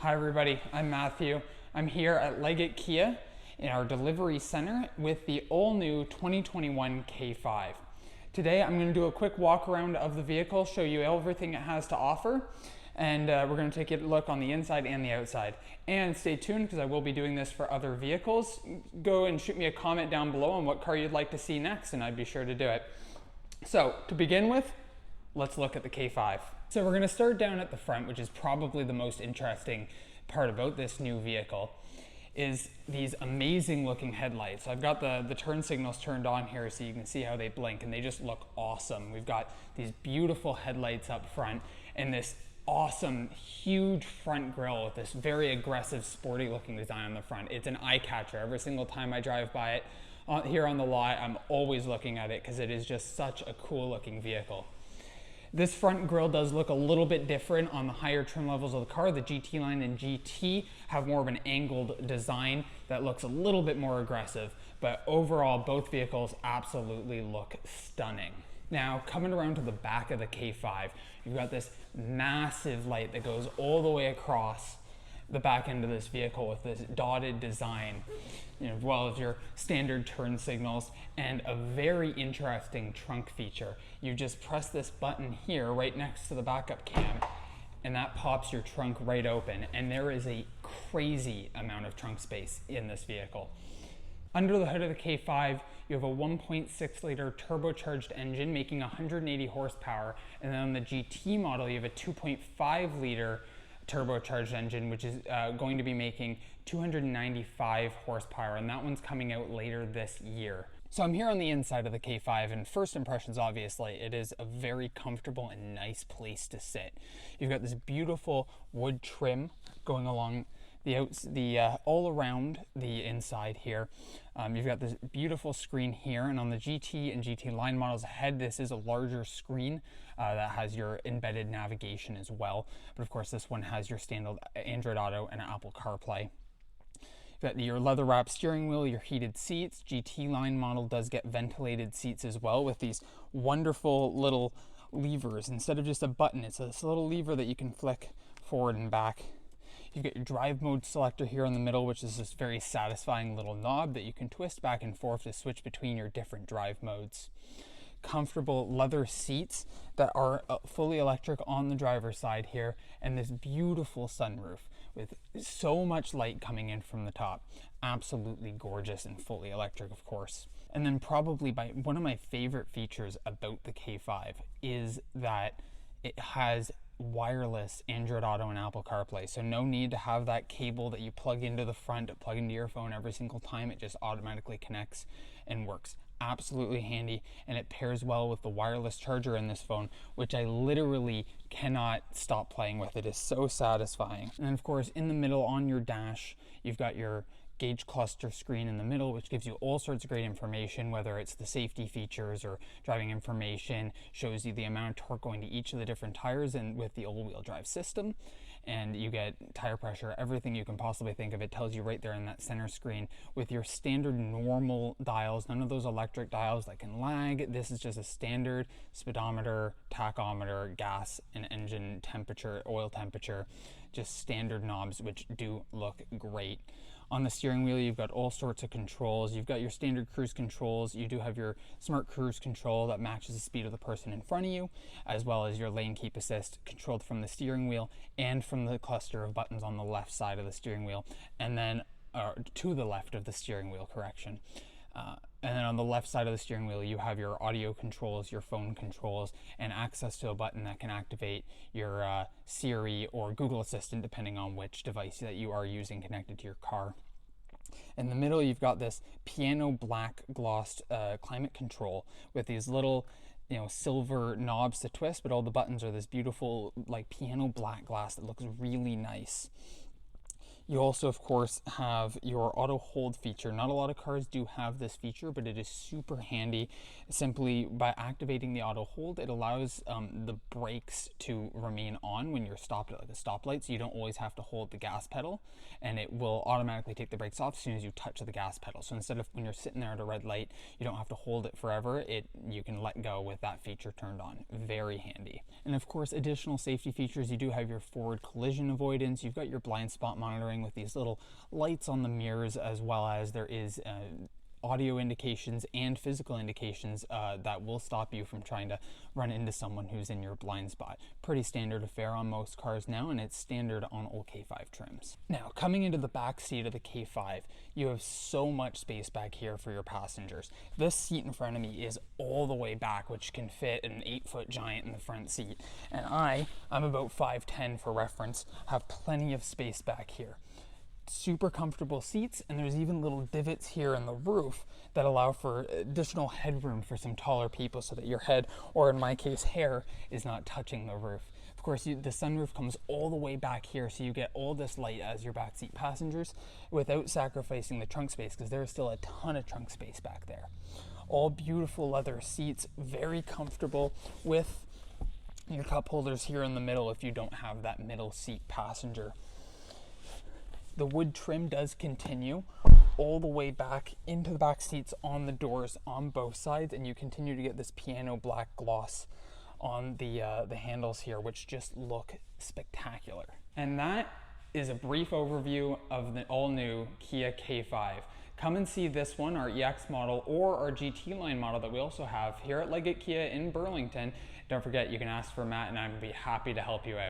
Hi everybody, I'm Matthew. I'm here at Leggett Kia in our delivery center with the all-new 2021 K5. Today I'm going to do a quick walk around of the vehicle, show you everything it has to offer, and we're going to take a look on the inside and the outside. And stay tuned because I will be doing this for other vehicles. Go and shoot me a comment down below on what car you'd like to see next and I'd be sure to do it. So to begin with, let's look at the K5. So we're going to start down at the front, which is probably the most interesting part about this new vehicle, is these amazing looking headlights. So I've got the turn signals turned on here so you can see how they blink, and they just look awesome. We've got these beautiful headlights up front and this awesome huge front grille with this very aggressive sporty looking design on the front. It's an eye catcher. Every single time I drive by it here on the lot, I'm always looking at it because it is just such a cool looking vehicle. This front grille does look a little bit different on the higher trim levels of the car. The GT line and GT have more of an angled design that looks a little bit more aggressive, but overall both vehicles absolutely look stunning. Now coming around to the back of the K5, you've got this massive light that goes all the way across the back end of this vehicle with this dotted design, as well as your standard turn signals and a very interesting trunk feature. You just press this button here right next to the backup cam and that pops your trunk right open, and there is a crazy amount of trunk space in this vehicle. Under the hood of the K5, you have a 1.6 liter turbocharged engine making 180 horsepower, and then on the GT model you have a 2.5 liter turbocharged engine, which is going to be making 295 horsepower, and that one's coming out later this year. So I'm here on the inside of the K5, and first impressions, obviously, it is a very comfortable and nice place to sit. You've got this beautiful wood trim going along all around the inside here. You've got this beautiful screen here, and on the GT and GT line models ahead, this is a larger screen that has your embedded navigation as well. But of course, this one has your standard Android Auto and Apple CarPlay. You've got your leather wrapped steering wheel, your heated seats. GT line model does get ventilated seats as well with these wonderful little levers. Instead of just a button, it's this little lever that you can flick forward and back. You've got your drive mode selector here in the middle, which is this very satisfying little knob that you can twist back and forth to switch between your different drive modes. Comfortable leather seats that are fully electric on the driver's side here, and this beautiful sunroof with so much light coming in from the top. Absolutely gorgeous and fully electric, of course. And then probably one of my favorite features about the K5 is that it has wireless Android Auto and Apple CarPlay. So no need to have that cable that you plug into the front to plug into your phone every single time. It just automatically connects and works. Absolutely handy, and it pairs well with the wireless charger in this phone, which I literally cannot stop playing with. It is so satisfying. And then of course in the middle on your dash, you've got your gauge cluster screen in the middle, which gives you all sorts of great information, whether it's the safety features or driving information, shows you the amount of torque going to each of the different tires and with the all-wheel drive system. And you get tire pressure, everything you can possibly think of. It tells you right there in that center screen with your standard normal dials, none of those electric dials that can lag. This is just a standard speedometer, tachometer, gas and engine temperature, oil temperature, just standard knobs, which do look great. On the steering wheel, you've got all sorts of controls. You've got your standard cruise controls. You do have your smart cruise control that matches the speed of the person in front of you, as well as your lane keep assist controlled from the steering wheel and from the cluster of buttons on the left side of the steering wheel, and then to the left of the steering wheel, correction. And then on the left side of the steering wheel, you have your audio controls, your phone controls, and access to a button that can activate your Siri or Google Assistant, depending on which device that you are using connected to your car. In the middle, you've got this piano black glossed climate control with these little silver knobs to twist, but all the buttons are this beautiful like piano black glass that looks really nice. You also, of course, have your auto hold feature. Not a lot of cars do have this feature, but it is super handy. Simply by activating the auto hold, it allows the brakes to remain on when you're stopped at like a stoplight, so you don't always have to hold the gas pedal, and it will automatically take the brakes off as soon as you touch the gas pedal. So instead of when you're sitting there at a red light, you don't have to hold it forever. You can let go with that feature turned on. Very handy. And of course, additional safety features, you do have your forward collision avoidance. You've got your blind spot monitoring with these little lights on the mirrors, as well as there is audio indications and physical indications that will stop you from trying to run into someone who's in your blind spot. Pretty standard affair on most cars now, and it's standard on all K5 trims. Now, coming into the back seat of the K5, you have so much space back here for your passengers. This seat in front of me is all the way back, which can fit an 8-foot giant in the front seat. And I'm about 5'10" for reference, have plenty of space back here. Super comfortable seats, and there's even little divots here in the roof that allow for additional headroom for some taller people so that your head, or in my case hair, is not touching the roof. Of course, the sunroof comes all the way back here, so you get all this light as your backseat passengers without sacrificing the trunk space, because there is still a ton of trunk space back there. All beautiful leather seats, very comfortable, with your cup holders here in the middle if you don't have that middle seat passenger. The wood trim does continue all the way back into the back seats on the doors on both sides, and you continue to get this piano black gloss on the handles here, which just look spectacular. And that is a brief overview of the all-new Kia K5. Come and see this one, our EX model, or our GT line model that we also have here at Leggett Kia in Burlington. Don't forget, you can ask for Matt, and I'd be happy to help you out.